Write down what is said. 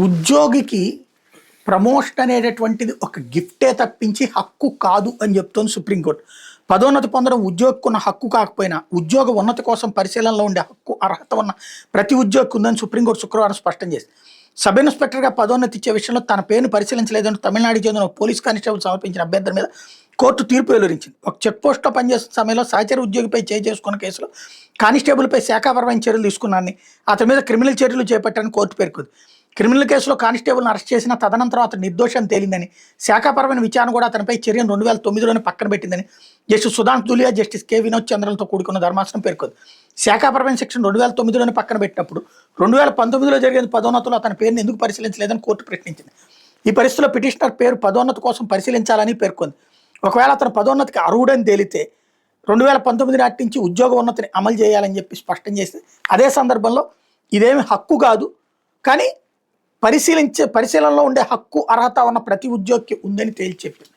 ఉద్యోగికి ప్రమోషన్ అనేటటువంటిది ఒక గిఫ్టే తప్పించి హక్కు కాదు అని చెప్తోంది సుప్రీంకోర్టు. పదోన్నతి పొందడం ఉద్యోగికి ఉన్న హక్కు కాకపోయినా ఉద్యోగ ఉన్నతి కోసం పరిశీలనలో ఉండే హక్కు అర్హత ఉన్న ప్రతి ఉద్యోగికి ఉందని సుప్రీంకోర్టు శుక్రవారం స్పష్టం చేసింది. సబ్ ఇన్స్పెక్టర్గా పదోన్నతి ఇచ్చే విషయంలో తన పేరును పరిశీలించలేదని తమిళనాడుకి చెందిన ఒక పోలీస్ కానిస్టేబుల్ సమర్పించిన అభ్యర్థన మీద కోర్టు తీర్పు వెలువరించింది. ఒక చెక్ పోస్ట్లో పనిచేస్తున్న సమయంలో సహచర ఉద్యోగిపై చేసుకున్న కేసులో కానిస్టేబుల్పై శాఖాపరమైన చర్యలు తీసుకున్నారని, అతని మీద క్రిమినల్ చర్యలు చేపట్టారని కోర్టు పేర్కొంది. క్రిమినల్ కేసులో కానిస్టేబుల్ని అరెస్ట్ చేసిన తదనంతరం అతను నిర్దోషం తేలిందని, శాఖాపరమైన విచారణ కూడా అతనిపై చర్యను 2009లోనే పక్కన పెట్టిందని జస్టిస్ సుధాంశ్ దులియా, జస్టిస్ కె వినోద్ చంద్రలతో కూడుకున్న ధర్మాసనం పేర్కొంది. శాఖాపరమైన సెక్షన్ 2009లోనే పక్కన పెట్టినప్పుడు 2019లో జరిగిన పదోన్నతులు అతని పేరుని ఎందుకు పరిశీలించలేదని కోర్టు ప్రశ్నించింది. ఈ పరిస్థితిలో పిటిషనర్ పేరు పదోన్నతి కోసం పరిశీలించాలని పేర్కొంది. ఒకవేళ అతను పదోన్నతికి అర్హుడని తేలితే 2019 నాటి నుంచి ఉద్యోగ ఉన్నతిని అమలు చేయాలని చెప్పి స్పష్టం చేసింది. అదే సందర్భంలో ఇదేమి హక్కు కాదు, కానీ పరిశీలనలో ఉండే హక్కు అర్హత ఉన్న ప్రతి ఉద్యోగికి ఉందని తేల్చి చెప్పింది.